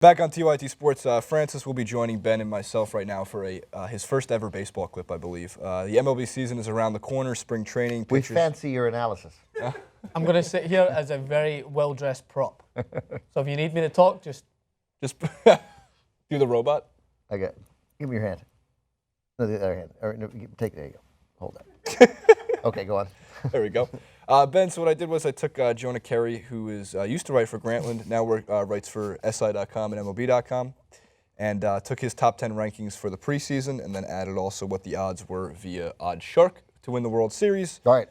Back on TYT Sports, Francis will be joining Ben and myself right now for his first ever baseball clip, I believe. The MLB season is around the corner, spring training. We fancy your analysis. I'm going to sit here as a very well-dressed prop. So if you need me to talk, just do the robot. Okay. Give me your hand. No, the other hand. Or, no, there you go. Hold that. Okay, go on. There we go. Ben, so what I did was I took Jonah Carey, who is used to write for Grantland, now writes for SI.com and MLB.com, and took his top 10 rankings for the preseason and then added also what the odds were via OddsShark to win the World Series. All right.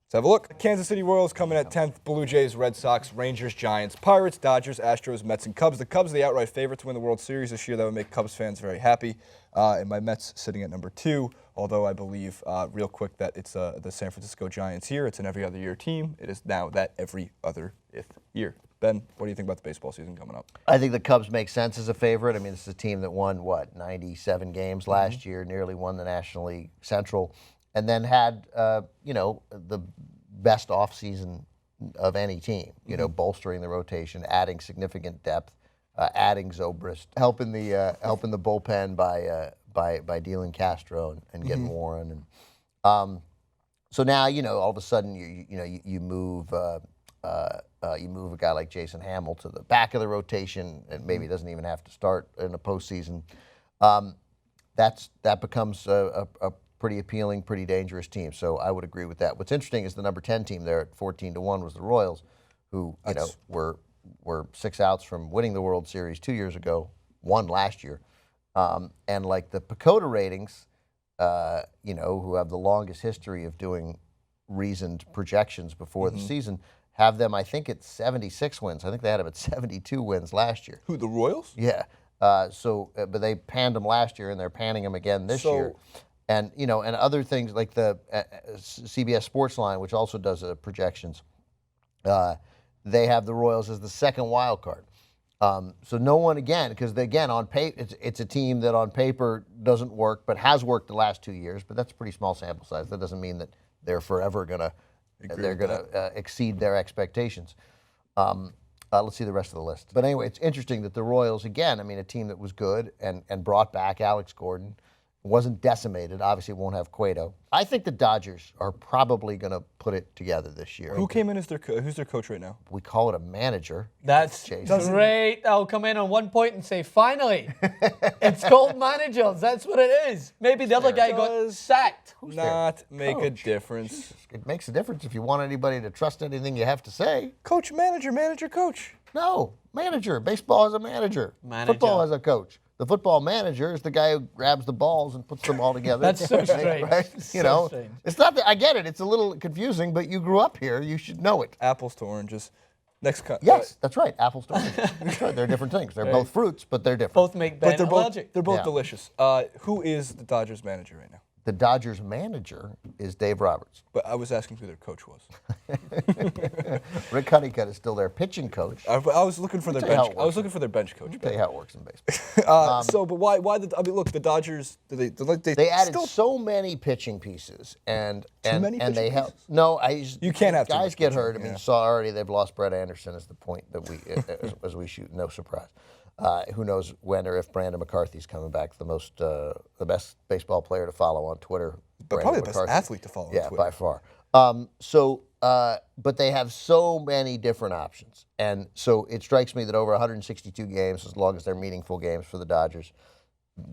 Let's have a look. Kansas City Royals coming at 10th, Blue Jays, Red Sox, Rangers, Giants, Pirates, Dodgers, Astros, Mets, and Cubs. The Cubs are the outright favorite to win the World Series this year. That would make Cubs fans very happy. And my Mets sitting at number 2, although I believe, real quick, that it's the San Francisco Giants here. It's an every other year team. It is now that every other year. Ben, what do you think about the baseball season coming up? I think the Cubs make sense as a favorite. I mean, this is a team that won, 97 games last year, nearly won the National League Central, and then had, the best offseason of any team, bolstering the rotation, adding significant depth, adding Zobrist, helping the bullpen by dealing Castro and getting Warren, and so now all of a sudden you move a guy like Jason Hamill to the back of the rotation, and maybe doesn't even have to start in the postseason. That becomes a pretty appealing, pretty dangerous team. So I would agree with that. What's interesting is the number 10 team there at 14-1 was the Royals, who were 6 outs from winning the World Series 2 years ago, won last year, and like the Pacoda ratings, who have the longest history of doing reasoned projections before the season, have them, I think, at 76 wins. I think they had them at 72 wins last year. Who, the Royals? Yeah. But they panned them last year, and they're panning them again this year. And and other things like the CBS Sports Line, which also does projections, they have the Royals as the second wild card. So no one, because on paper it's a team that on paper doesn't work, but has worked the last 2 years. But that's a pretty small sample size. That doesn't mean that they're forever gonna exceed their expectations. Let's see the rest of the list. But anyway, it's interesting that the Royals, again, a team that was good and brought back Alex Gordon. Wasn't decimated. Obviously, it won't have Cueto. I think the Dodgers are probably going to put it together this year. Who came in as who's their coach right now? We call it a manager. That's great. I'll come in on one point and say, finally, it's called managers. That's what it is. Maybe the other guy got sacked. Not make a difference. It makes a difference if you want anybody to trust anything you have to say. Coach, manager, manager, coach. No, manager. Baseball has a manager. Football has a coach. The football manager is the guy who grabs the balls and puts them all together. That's so strange. Right? Strange. It's not that I get it. It's a little confusing, but you grew up here. You should know it. Apples to oranges. Yes, that's right. Apples to oranges. That's right. They're different things. They're both fruits, but they're different. Both make Ben allergic. They're both delicious. Who is the Dodgers manager right now? The Dodgers manager is Dave Roberts. But I was asking who their coach was. Rick Honeycutt is still their pitching coach. I was looking for their bench. I was looking for their bench coach. I'll tell you how it works in baseball. But why? Look, the Dodgers. They added so many pitching pieces, and they have no. You can't have guys get hurt. You saw already they've lost Brett Anderson. Is the point that we as we shoot. No surprise. Who knows when or if Brandon McCarthy's coming back? The best baseball player to follow on Twitter. But probably the best athlete to follow on Twitter. Yeah, by far. But they have so many different options. And so it strikes me that over 162 games, as long as they're meaningful games for the Dodgers,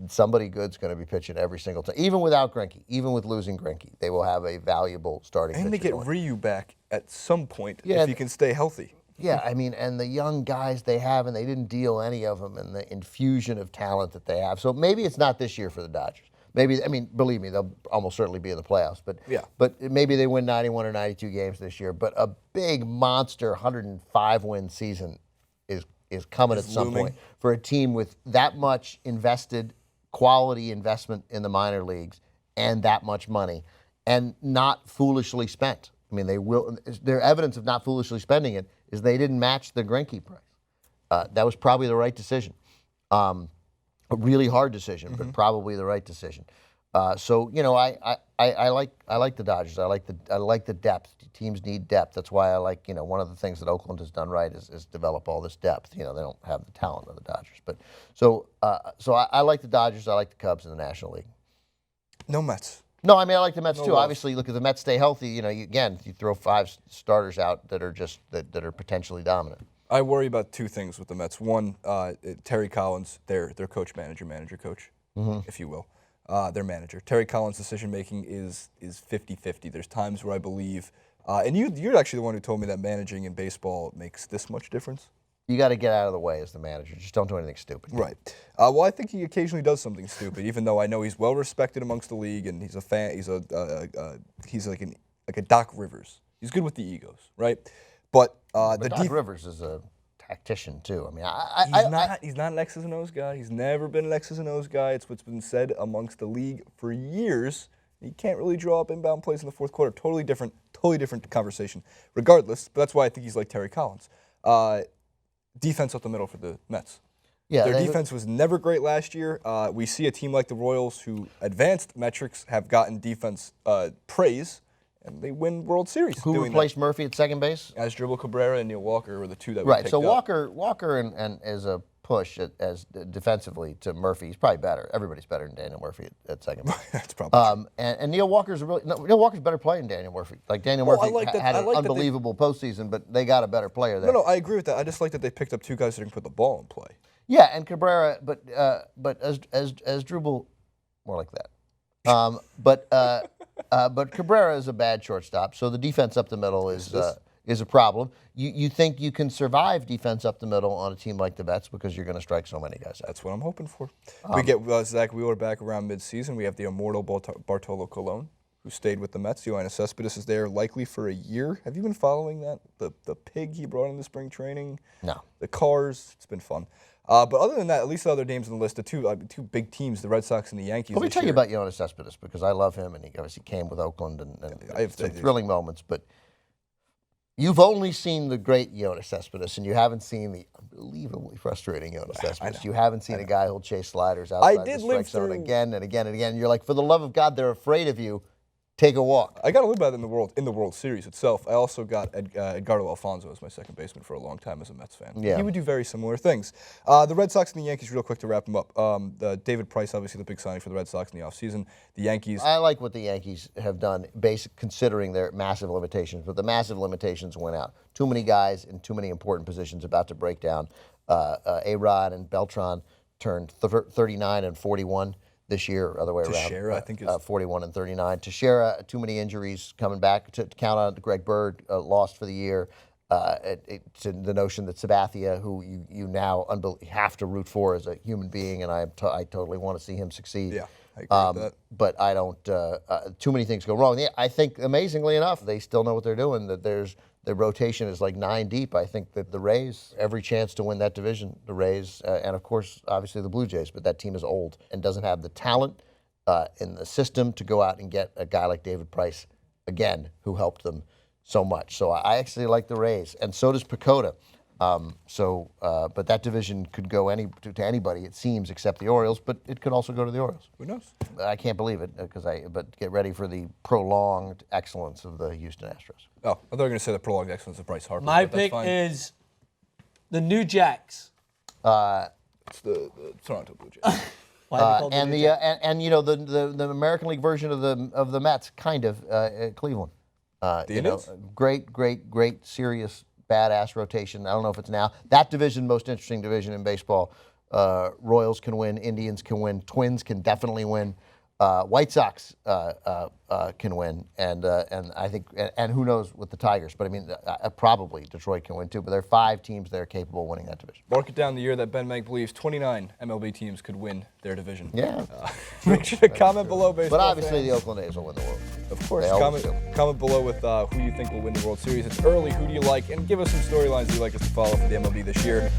somebody good's going to be pitching every single time. Even without Greinke, even with losing Greinke, they will have a valuable starting pitcher. And they get Ryu back at some point if he can stay healthy. Yeah, and the young guys they have, and they didn't deal any of them, and the infusion of talent that they have. So maybe it's not this year for the Dodgers. Maybe, believe me, they'll almost certainly be in the playoffs. But maybe they win 91 or 92 games this year. But a big monster 105-win season is coming at some point for a team with that much quality investment in the minor leagues and that much money, and not foolishly spent. Their evidence of not foolishly spending it is they didn't match the Greinke price. That was probably the right decision. A really hard decision, but probably the right decision. So I like the Dodgers. I like the depth. Teams need depth. That's why I like one of the things that Oakland has done right is develop all this depth. They don't have the talent of the Dodgers, but so I like the Dodgers. I like the Cubs in the National League. No Mets. No, I mean I like the Mets too. love. Obviously, look, if the Mets stay healthy, you throw 5 starters out that are just that are potentially dominant. I worry about 2 things with the Mets. One, Terry Collins, their coach, manager, coach, if you will. Their manager. Terry Collins' decision-making is 50-50. There's times where I believe, and you're actually the one who told me that managing in baseball makes this much difference. You got to get out of the way as the manager. Just don't do anything stupid. Right. Well, I think he occasionally does something stupid, even though I know he's well respected amongst the league, and he's a fan. He's like a Doc Rivers. He's good with the egos, right? But Doc Rivers is a tactician too. I mean, he's not an X's and O's guy. He's never been an X's and O's guy. It's what's been said amongst the league for years. He can't really draw up inbound plays in the fourth quarter. Totally different conversation. Regardless, but that's why I think he's like Terry Collins. Defense up the middle for the Mets. Yeah, their defense was never great last year. We see a team like the Royals, who advanced metrics have gotten defense praise, and they win World Series. Who replaced Murphy at second base? Asdrubal Cabrera and Neil Walker were the 2 that we picked so up. Walker and as a push as defensively to Murphy. He's probably better. Everybody's better than Daniel Murphy at second base. That's probably true. And Neil Walker's Neil Walker's a better player than Daniel Murphy. Like Daniel Murphy had an unbelievable postseason, but they got a better player there. No, I agree with that. I just like that they picked up 2 guys that can put the ball in play. Yeah, and Cabrera, but as Drubal, more like that. But Cabrera is a bad shortstop, so the defense up the middle is a problem. You think you can survive defense up the middle on a team like the Mets because you're going to strike so many guys out. That's what I'm hoping for. We get Zach Wheeler back around midseason. We have the immortal Bartolo Colon, who stayed with the Mets. Yoenis Cespedes is there likely for a year. Have you been following that? The pig he brought into spring training? No. The cars. It's been fun. But other than that, at least the other names on the list, the two big teams, the Red Sox and the Yankees. Let me tell you about Yoenis Cespedes because I love him, and he obviously came with Oakland and I have some thrilling moments. But you've only seen the great Yoenis Cespedes, and you haven't seen the unbelievably frustrating Yoenis Cespedes. You haven't seen a guy who'll chase sliders outside the strike zone again and again and again. You're like, for the love of God, they're afraid of you. Take a walk. I got a little bit in the World Series itself. I also got Edgardo Alfonso as my second baseman for a long time as a Mets fan. Yeah. He would do very similar things. The Red Sox and the Yankees, real quick to wrap them up. David Price, obviously the big signing for the Red Sox in the offseason. The Yankees. I like what the Yankees have done, considering their massive limitations, but the massive limitations went out. Too many guys in too many important positions about to break down. A-Rod and Beltran turned 39 and 41. This year, other way around. Teixeira, I think, is 41 and 39. Teixeira, too many injuries coming back. To count on Greg Bird, lost for the year. To the notion that Sabathia, who you now have to root for as a human being, and I totally want to see him succeed. Yeah, I agree with that. But I don't. Too many things go wrong. Yeah, I think, amazingly enough, they still know what they're doing. That their rotation is like 9 deep. I think that the Rays, every chance to win that division, the Rays, and of course, obviously the Blue Jays, but that team is old and doesn't have the talent in the system to go out and get a guy like David Price again, who helped them so much. So I actually like the Rays, and so does Pacoda. But that division could go to anybody, it seems, except the Orioles. But it could also go to the Orioles. Who knows? I can't believe it but get ready for the prolonged excellence of the Houston Astros. Oh, I thought you were going to say the prolonged excellence of Bryce Harper. My pick is the New Jacks. It's the Toronto Blue Jays. The American League version of the Mets, kind of Cleveland. The Indians? Great, serious, badass rotation. I don't know if it's now. That division, most interesting division in baseball. Royals can win. Indians can win. Twins can definitely win. White Sox can win, and I think, and who knows with the Tigers? But I mean, probably Detroit can win too. But there are 5 teams that are capable of winning that division. Mark it down the year that Ben Meg believes 29 MLB teams could win their division. Yeah. Make sure to comment below, baseball But obviously, fans. the Oakland A's will win the World Series. Of course. They always Comment below with who you think will win the World Series. It's early. Who do you like? And give us some storylines you'd like us to follow for the MLB this year.